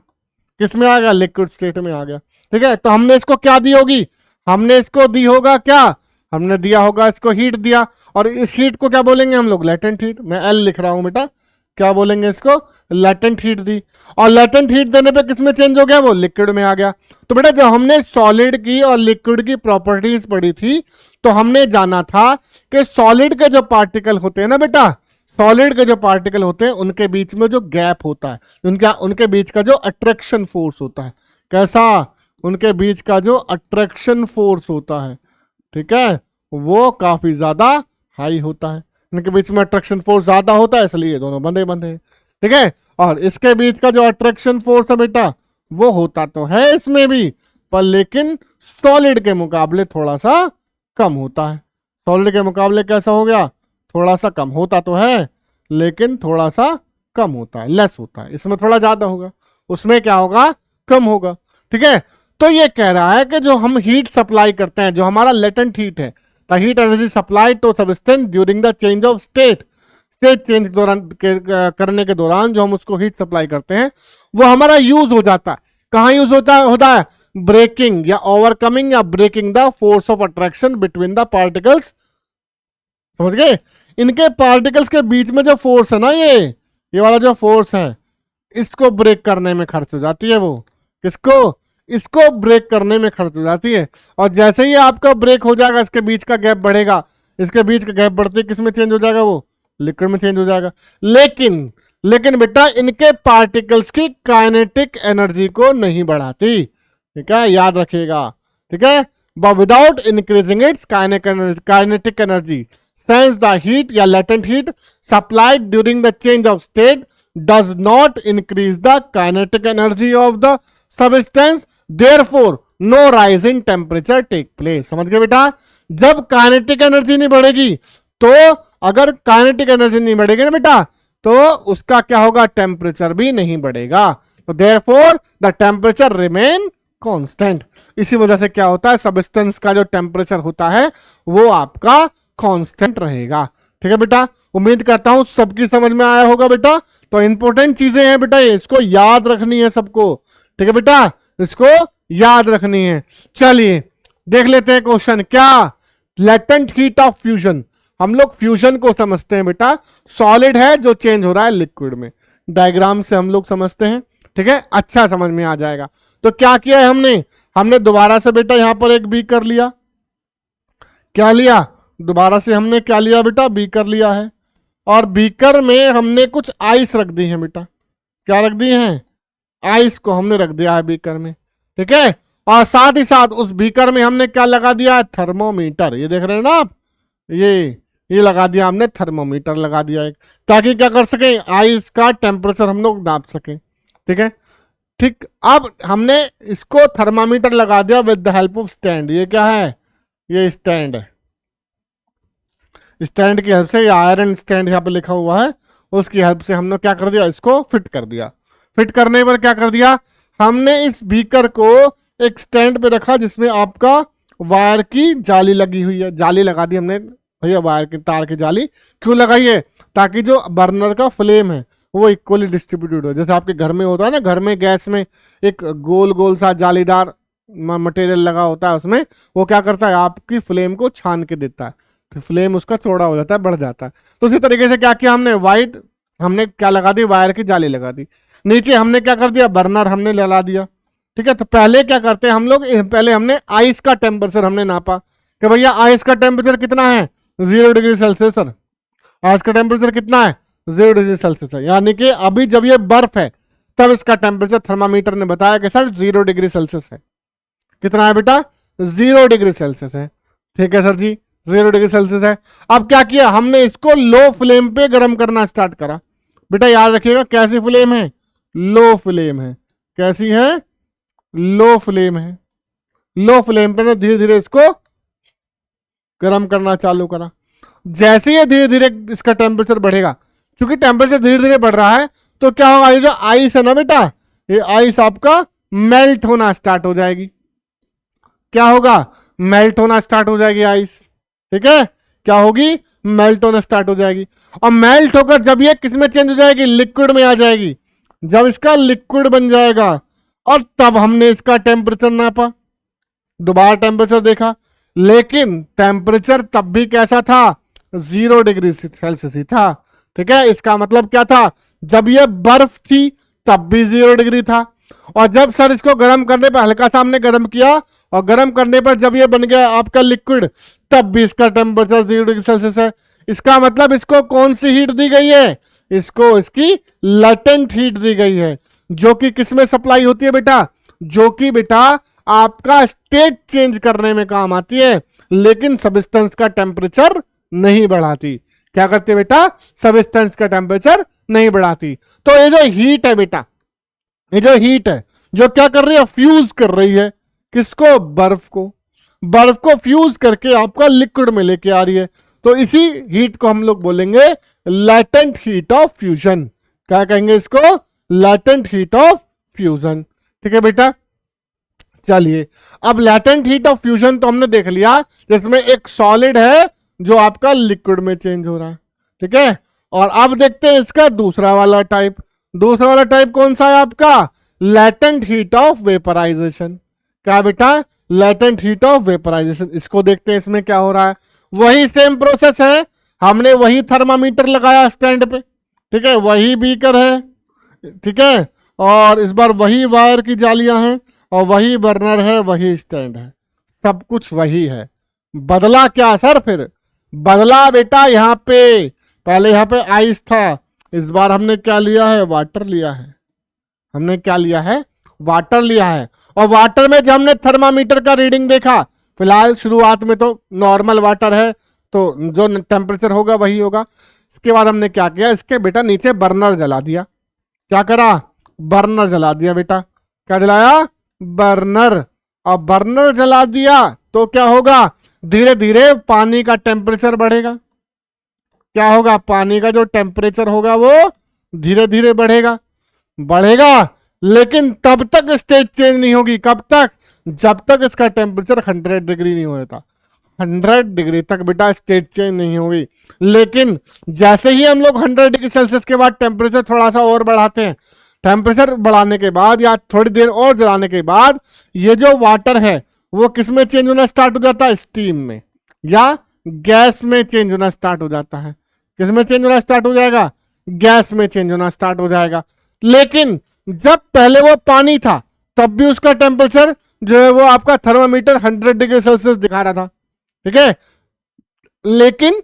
Speaker 1: किस में आ गया? लिक्विड स्टेट में आ गया। ठीक है, तो हमने इसको क्या दी होगी? हमने इसको दी होगा क्या? हमने दिया होगा इसको हीट दिया, और इस हीट को क्या बोलेंगे हम लोग? Latent heat. मैं एल लिख रहा हूं बेटा, क्या बोलेंगे इसको? लेटेंट हीट दी। और लेटेंट हीट देने पे किस में चेंज हो गया? वो लिक्विड में आ गया। तो बेटा जब हमने सॉलिड की और लिक्विड की प्रॉपर्टीज पढ़ी थी तो हमने जाना था कि सॉलिड के जो पार्टिकल होते हैं ना बेटा, सॉलिड के जो पार्टिकल होते हैं उनके बीच में जो गैप होता है, उनके बीच का जो अट्रैक्शन फोर्स होता है, कैसा? उनके बीच का जो अट्रैक्शन फोर्स होता है, ठीक है, वो काफी ज्यादा हाई होता है। इनके बीच में अट्रैक्शन फोर्स ज्यादा होता है, इसलिए दोनों बंधे बंधे हैं। ठीक है, और इसके बीच का जो अट्रैक्शन फोर्स है बेटा वो होता तो है इसमें भी, पर लेकिन सॉलिड के मुकाबले थोड़ा सा कम होता है। सॉलिड के मुकाबले कैसा हो गया? थोड़ा सा कम होता तो है, लेकिन थोड़ा सा कम होता है, लेस होता है। इसमें थोड़ा ज्यादा होगा, उसमें क्या होगा? कम होगा। ठीक है, तो ये कह रहा है कि जो हम हीट सप्लाई करते हैं, जो हमारा लेटेंट हीट है, the heat energy supply to substance during the change of state state change करने के दौरान जो हम उसको हीट सप्लाई करते हैं वो हमारा यूज हो जाता है। कहाँ यूज होता है? ब्रेकिंग या ओवरकमिंग या breaking the force of attraction between the particles. समझ गए? इनके पार्टिकल्स के बीच में जो फोर्स है ना, ये वाला जो फोर्स है, इसको ब्रेक करने में खर्च हो जाती है। वो किसको? इसको ब्रेक करने में खर्च हो जाती है। और जैसे ही आपका ब्रेक हो जाएगा, इसके बीच का गैप बढ़ेगा, इसके बीच का गैप बढ़ते किस में चेंज हो जाएगा? वो लिक्विड में चेंज हो जाएगा। लेकिन बेटा इनके पार्टिकल्स की काइनेटिक एनर्जी को नहीं बढ़ाती। ठीक है, याद रखिएगा। ठीक है, but without increasing its kinetic energy, since the heat या latent heat supplied during the change of state does not increase the kinetic energy of the substance, therefore no rise in temperature take place। समझ गए बेटा? जब kinetic energy नहीं बढ़ेगी, तो अगर kinetic energy नहीं बढ़ेगी ना बेटा, तो उसका क्या होगा? टेम्परेचर भी नहीं बढ़ेगा। तो therefore the temperature remain constant. इसी वजह से क्या होता है? सबस्टेंस का जो टेम्परेचर होता है वो आपका कांस्टेंट रहेगा। ठीक है बेटा, उम्मीद करता हूं सबकी समझ में आया होगा बेटा। तो इंपॉर्टेंट चीजें हैं बेटा, इसको याद रखनी है सबको। ठीक है बेटा, इसको याद रखनी है। चलिए देख लेते हैं क्वेश्चन। क्या? Latent heat of fusion. हम लोग फ्यूजन को समझते हैं बेटा, सॉलिड है जो चेंज हो रहा है लिक्विड में। डायग्राम से हम लोग समझते हैं। ठीक है, अच्छा समझ में आ जाएगा। तो क्या किया है हमने दोबारा से बेटा यहां पर एक बीकर लिया। क्या लिया? दोबारा से हमने क्या लिया बेटा? बीकर लिया है। और बीकर में हमने कुछ आइस रख दी है बेटा। क्या रख दी है? आइस को हमने रख दिया है बीकर में। ठीक है, और साथ ही साथ उस बीकर में हमने क्या लगा दिया है? थर्मोमीटर। ये देख रहे हैं ना आप, ये लगा दिया हमने, थर्मोमीटर लगा दिया एक, ताकि क्या कर सके? आइस का टेम्परेचर हम लोग नाप सके। ठीक है, ठीक। अब हमने इसको थर्मामीटर लगा दिया with the help of stand. ये क्या है? ये स्टैंड है। स्टैंड की हेल्प से, ये आयरन स्टैंड यहाँ पे लिखा हुआ है, उसकी हेल्प से हमने क्या कर दिया? इसको फिट कर दिया। फिट करने पर क्या कर दिया? हमने इस बीकर को एक स्टैंड पे रखा जिसमें आपका वायर की जाली लगी हुई है। जाली लगा दी हमने भैया, वायर की तार की जाली क्यों लगाई है? ताकि जो बर्नर का फ्लेम है वो इक्वली डिस्ट्रीब्यूटेड हो। जैसे आपके घर में होता है ना, घर में गैस में एक गोल गोल सा जालीदार मटेरियल लगा होता है, उसमें वो क्या करता है? आपकी फ्लेम को छान के देता है, तो फ्लेम उसका चौड़ा हो जाता है, बढ़ जाता है। तो उसी तरीके से क्या किया हमने क्या लगा दी? वायर की जाली लगा दी। नीचे हमने क्या कर दिया? बर्नर हमने लगा दिया। ठीक है, तो पहले क्या करते हैं हम लोग? पहले हमने आइस का टेम्परेचर हमने नापा कि भैया आइस का टेम्परेचर कितना है? 0 डिग्री सेल्सियस। सर आइस का टेम्परेचर कितना है? 0 डिग्री सेल्सियस है। यानी कि अभी जब ये बर्फ है तब इसका टेम्परेचर थर्मामीटर ने बताया कि सर 0 डिग्री सेल्सियस है। कितना है बेटा? 0 डिग्री सेल्सियस है। ठीक है सर जी, 0 डिग्री सेल्सियस है। अब क्या किया हमने? इसको लो फ्लेम पे गर्म करना स्टार्ट करा। बेटा याद रखिएगा, कैसी फ्लेम है? लो फ्लेम है। कैसी है? लो फ्लेम है। लो फ्लेम पे ना धीरे धीरे इसको गर्म करना चालू करा। जैसे ही धीरे धीरे इसका टेम्परेचर बढ़ेगा, क्योंकि टेम्परेचर धीरे धीरे बढ़ रहा है, तो क्या होगा? ये जो आइस है ना बेटा, ये आइस आपका मेल्ट होना स्टार्ट हो जाएगी। क्या होगा? मेल्ट होना स्टार्ट हो जाएगी आइस। ठीक है, क्या होगी? मेल्ट होना स्टार्ट हो जाएगी। और मेल्ट होकर जब ये किस में चेंज हो जाएगी? लिक्विड में आ जाएगी। जब इसका लिक्विड बन जाएगा, और तब हमने इसका टेम्परेचर नापा, दोबारा टेम्परेचर देखा, लेकिन टेम्परेचर तब भी कैसा था? 0 डिग्री सेल्सियस ही था। ठीक है, इसका मतलब क्या था? जब ये बर्फ थी तब भी 0 डिग्री था, और जब सर इसको गर्म करने पर हल्का सा हमने गर्म किया, और गर्म करने पर जब ये बन गया आपका लिक्विड, तब भी इसका टेम्परेचर 0 डिग्री सेल्सियस है। इसका मतलब इसको कौन सी हीट दी गई है? इसको इसकी लेटेंट हीट दी गई है, जो कि किसमें सप्लाई होती है बेटा? जो कि बेटा आपका स्टेट चेंज करने में काम आती है, लेकिन सबस्टेंस का टेम्परेचर नहीं बढ़ाती। क्या करती है बेटा? सबस्टेंस का टेम्परेचर नहीं बढ़ाती। तो ये जो हीट है बेटा, ये जो हीट है, जो क्या कर रही है? फ्यूज कर रही है। किसको? बर्फ को। बर्फ को फ्यूज करके आपका लिक्विड में लेके आ रही है। तो इसी हीट को हम लोग बोलेंगे लेटेंट हीट ऑफ फ्यूजन। क्या कहेंगे इसको? Latent heat of fusion. ठीक है बेटा, चलिए अब लेटेंट हीट ऑफ फ्यूजन तो हमने देख लिया, जिसमें एक सॉलिड है जो आपका लिक्विड में चेंज हो रहा है। ठीक है, और अब देखते हैं इसका दूसरा वाला टाइप। दूसरा वाला टाइप कौन सा है आपका? Latent heat of vaporisation. क्या बेटा? Latent heat of vaporisation. इसको देखते हैं इसमें क्या हो रहा है। वही सेम प्रोसेस है, हमने वही थर्मामीटर लगाया स्टैंड पे, ठीक है, वही बीकर है, ठीक है, और इस बार वही वायर की जालियां हैं और वही बर्नर है, वही स्टैंड है, सब कुछ वही है। बदला क्या सर? फिर बदला बेटा यहाँ पे, पहले यहाँ पे आइस था, इस बार हमने क्या लिया है? वाटर लिया है। हमने क्या लिया है? वाटर लिया है। और वाटर में जब हमने थर्मामीटर का रीडिंग देखा, फिलहाल शुरुआत में तो नॉर्मल वाटर है, तो जो टेम्परेचर होगा वही होगा। इसके बाद हमने क्या किया? इसके बेटा नीचे बर्नर जला दिया। क्या करा? बर्नर जला दिया बेटा। क्या जलाया? बर्नर। और बर्नर जला दिया तो क्या होगा? धीरे धीरे पानी का टेम्परेचर बढ़ेगा। क्या होगा? पानी का जो टेम्परेचर होगा वो धीरे धीरे बढ़ेगा। बढ़ेगा, लेकिन तब तक स्टेट चेंज नहीं होगी। कब तक? जब तक इसका टेम्परेचर 100 डिग्री नहीं हो जाता। 100 डिग्री तक बेटा स्टेट चेंज नहीं होगी। लेकिन जैसे ही हम लोग 100 डिग्री सेल्सियस के बाद टेम्परेचर थोड़ा सा और बढ़ाते हैं, टेम्परेचर बढ़ाने के बाद या थोड़ी देर और जलाने के बाद ये जो वाटर है वो किस में चेंज होना स्टार्ट हो जाता है? स्टीम में या गैस में चेंज होना स्टार्ट हो जाता है। किस में चेंज होना स्टार्ट हो जाएगा? गैस में चेंज होना स्टार्ट हो जाएगा। लेकिन जब पहले वो पानी था तब भी उसका टेम्परेचर जो है वो आपका थर्मामीटर 100 डिग्री सेल्सियस दिखा रहा था, ठीक है। लेकिन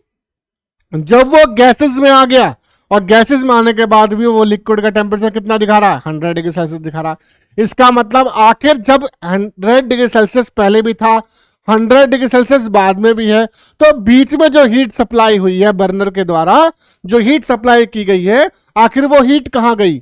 Speaker 1: जब वो गैसेस में आ गया, और गैसेस में आने के बाद भी वो लिक्विड का टेम्परेचर कितना दिखा रहा है? 100 डिग्री सेल्सियस दिखा रहा है। इसका मतलब आखिर जब 100 डिग्री सेल्सियस पहले भी था, 100 डिग्री सेल्सियस बाद में भी है, तो बीच में जो हीट सप्लाई हुई है बर्नर के द्वारा, जो हीट सप्लाई की गई है, आखिर वो हीट कहाँ गई?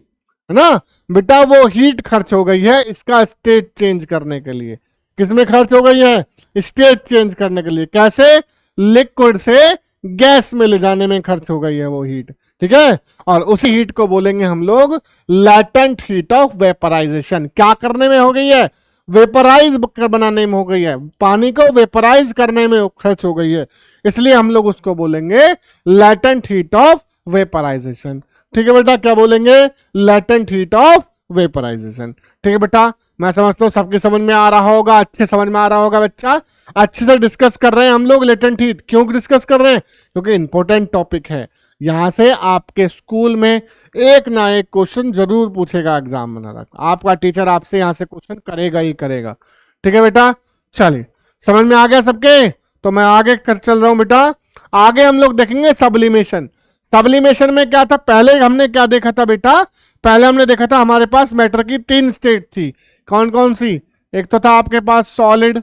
Speaker 1: है ना बेटा? वो हीट खर्च हो गई है इसका स्टेट चेंज करने के लिए। किसमें खर्च हो गई है? स्टेट चेंज करने के लिए। कैसे? लिक्विड से गैस में ले जाने में खर्च हो गई है वो हीट, ठीक है। और उसी हीट को बोलेंगे हम लोग लैटेंट हीट ऑफ वेपराइजेशन। क्या करने में हो गई है? वेपराइज बनाने में हो गई है, पानी को वेपराइज करने में खर्च हो गई है, इसलिए हम लोग उसको बोलेंगे लैटेंट हीट ऑफ वेपराइजेशन। ठीक है बेटा, क्या बोलेंगे? Latent heat of vaporisation. ठीक है बेटा, मैं समझता हूँ सबकी समझ में आ रहा होगा, अच्छे समझ में आ रहा होगा बच्चा। अच्छे से डिस्कस कर रहे हैं हम लोग लेटेंट हीट। क्यों डिस्कस कर रहे हैं? क्योंकि इंपॉर्टेंट टॉपिक है। यहां से आपके स्कूल में एक ना एक क्वेश्चन जरूर पूछेगा एग्जाम में। आपका टीचर आपसे यहां से क्वेश्चन करेगा ही करेगा। ठीक है बेटा, चलिए समझ में आ गया सबके? तो मैं आगे कर चल रहा हूं बेटा। आगे हम लोग देखेंगे सब्लिमेशन। सब्लिमेशन में क्या था? पहले हमने क्या देखा था बेटा? पहले हमने देखा था हमारे पास मैटर की 3 स्टेट थी। कौन कौन सी? एक तो था आपके पास सॉलिड,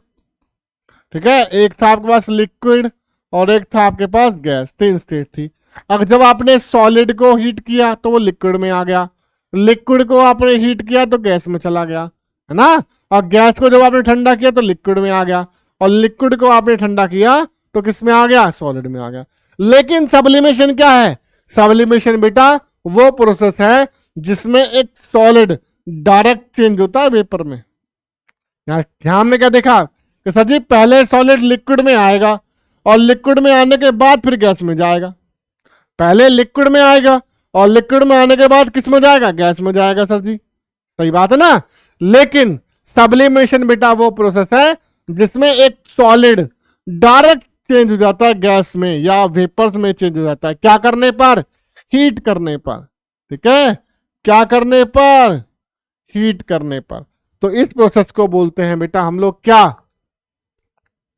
Speaker 1: ठीक है, एक था आपके पास लिक्विड, और एक था आपके पास गैस। 3 स्टेट थी। अब जब आपने सॉलिड को हीट किया तो वो लिक्विड में आ गया, लिक्विड को आपने हीट किया तो गैस में चला गया, है ना। और गैस को जब आपने ठंडा किया तो लिक्विड में आ गया, और लिक्विड को आपने ठंडा किया तो किस में आ गया? सॉलिड में आ गया। लेकिन सब्लिमेशन क्या है? सब्लिमेशन बेटा वो प्रोसेस है जिसमें एक सॉलिड डायरेक्ट चेंज होता है वेपर में। यहां हमने क्या देखा कि सर जी पहले सॉलिड लिक्विड में आएगा, और लिक्विड में आने के बाद फिर गैस में जाएगा। पहले लिक्विड में आएगा और लिक्विड में आने के बाद किस में जाएगा? गैस में जाएगा। सर जी सही बात है ना। लेकिन सब्लिमेशन बेटा वो प्रोसेस है जिसमें एक सॉलिड डायरेक्ट चेंज हो जाता है गैस में या वेपर्स में चेंज हो जाता है। क्या करने पर? हीट करने पर। ठीक है, क्या करने पर? हीट करने पर। तो इस प्रोसेस को बोलते हैं बेटा हम लोग क्या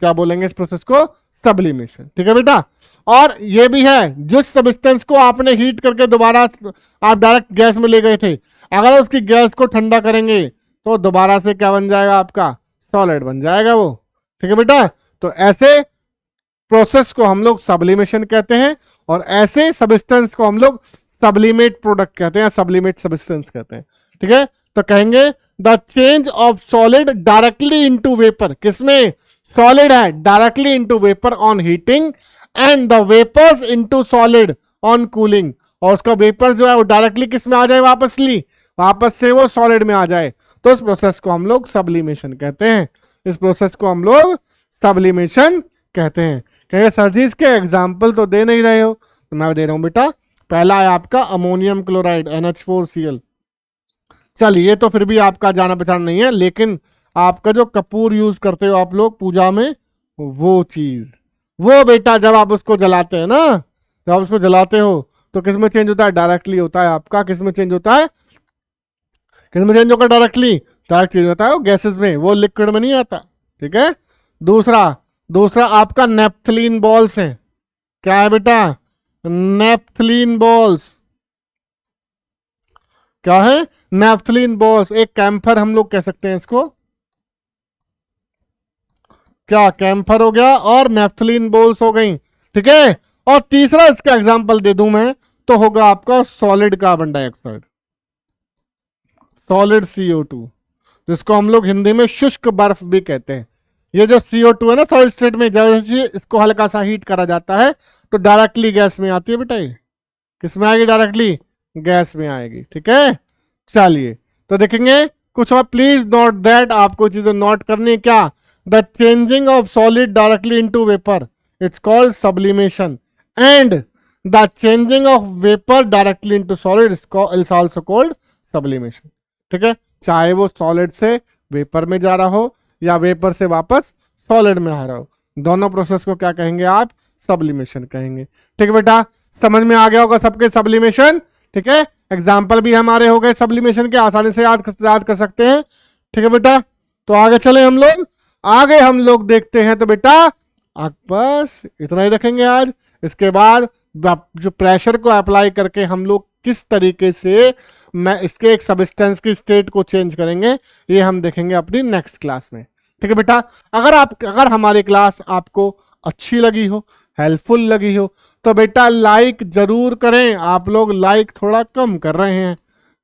Speaker 1: क्या बोलेंगे? इस प्रोसेस को सब्लिमेशन। ठीक है बेटा। और ये भी है, जिस सब्सटेंस को आपने हीट करके दोबारा आप डायरेक्ट गैस में ले गए थे, अगर उसकी गैस को ठंडा करेंगे तो दोबारा से क्या बन जाएगा? आपका सॉलिड बन जाएगा वो। ठीक है बेटा। तो ऐसे प्रोसेस को हम लोग सब्लिमेशन कहते हैं, और ऐसे सब्सटेंस को हम लोग सब्लिमेट प्रोडक्ट कहते हैं, सब्लिमेट सब्सटेंस कहते हैं। ठीक है, तो कहेंगे the change of solid directly into vapour. किसमें? सॉलिड है, directly into vapour on heating, and the vapours into solid on cooling. और उसका वेपर जो है वो डायरेक्टली किस में आ जाए? वापस से वो सॉलिड में आ जाए। तो इस प्रोसेस को हम लोग सब्लिमेशन कहते हैं। इस प्रोसेस को हम लोग सब्लिमेशन कहते हैं। कहेंगे सर जी इसके एग्जाम्पल तो दे नहीं रहे हो, तो मैं दे रहा हूं बेटा। पहला है आपका अमोनियम क्लोराइड NH4Cl। चलिए, तो फिर भी आपका जाना पहचान नहीं है, लेकिन आपका जो कपूर यूज करते हो आप लोग पूजा में, वो चीज, वो बेटा जब आप उसको जलाते हैं ना, जब आप उसको जलाते हो तो किस में चेंज होता है? डायरेक्टली होता है आपका, किस में चेंज होता है? किस में चेंज होगा? डायरेक्टली, डायरेक्ट चेंज होता है वो गैसेस में, वो लिक्विड में नहीं आता। ठीक है। दूसरा, दूसरा आपका नेप्थलीन बॉल्स है। क्या है बेटा? Naphthalene balls. क्या है? Naphthalene balls. एक कैम्फर हम लोग कह सकते हैं इसको, क्या कैम्फर हो गया और नेप्थलीन बॉल्स हो गई। ठीक है। और तीसरा इसका एग्जांपल दे दूं मैं, तो होगा आपका solid carbon dioxide, solid CO2, जिसको हम लोग हिंदी में शुष्क बर्फ भी कहते हैं। ये जो CO2 है ना सॉलिड स्टेट में, जब इसको हल्का सा हीट करा जाता है तो डायरेक्टली गैस में आती है बेटा। ये किस में आएगी? डायरेक्टली गैस में आएगी। ठीक है। चलिए, तो देखेंगे कुछ और। प्लीज नोट दैट, आपको चीजें नोट करनी है। क्या? The changing of solid directly into vapour, it's called sublimation, and the changing of vapour directly into solid is also called sublimation. ठीक है। चाहे वो सॉलिड से वेपर में जा रहा हो या वेपर से वापस सॉलिड में आ रहा हो, दोनों प्रोसेस को क्या कहेंगे आप? सब्लिमेशन कहेंगे। ठीक है बेटा, समझ में आ गया होगा सबके सब्लिमेशन। ठीक है। एग्जाम्पल भी हमारे हो गए सब्लिमेशन के, आसानी से याद कर सकते हैं। ठीक है बेटा, तो आगे चले हम लोग, आगे हम लोग देखते हैं। तो बेटा बस इतना ही रखेंगे आज। इसके बाद जो प्रेशर को अप्लाई करके हम लोग किस तरीके से मैं इसके एक सबस्टेंस की स्टेट को चेंज करेंगे, ये हम देखेंगे अपनी नेक्स्ट क्लास में। ठीक है बेटा, अगर हमारी क्लास आपको अच्छी लगी हो, हेल्पफुल लगी हो, तो बेटा लाइक जरूर करें। आप लोग लाइक थोड़ा कम कर रहे हैं,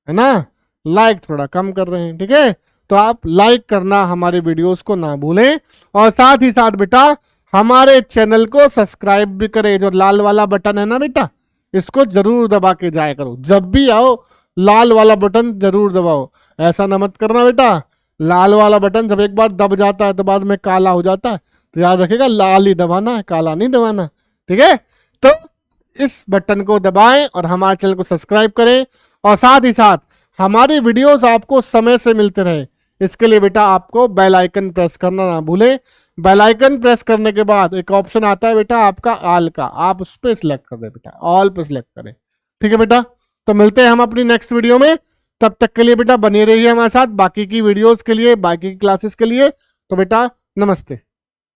Speaker 1: है ना? लाइक थोड़ा कम कर रहे हैं। ठीक है, तो आप लाइक करना हमारे वीडियोस को ना भूलें, और साथ ही साथ बेटा हमारे चैनल को सब्सक्राइब भी करें। जो लाल वाला बटन है ना बेटा, इसको जरूर दबा के जाया करो। जब भी आओ लाल वाला बटन जरूर दबाओ। ऐसा ना मत करना बेटा, लाल वाला बटन जब एक बार दब जाता है तो बाद में काला हो जाता है। तो याद रखिएगा, लाल ही दबाना है, काला नहीं दबाना। ठीक है, तो इस बटन को दबाएं और हमारे चैनल को सब्सक्राइब करें, और साथ ही साथ हमारी वीडियोस आपको समय से मिलते रहे, इसके लिए बेटा आपको बेल आइकन प्रेस करना ना भूलें। बेल आइकन प्रेस करने के बाद एक ऑप्शन आता है बेटा आपका ऑल का, आप उस पर सिलेक्ट कर दें बेटा, ऑल पे सिलेक्ट करें। ठीक है बेटा, तो मिलते हैं हम अपनी नेक्स्ट वीडियो में। तब तक के लिए बेटा बने रहिए हमारे साथ बाकी की वीडियोस के लिए, बाकी की क्लासेस के लिए। तो बेटा नमस्ते।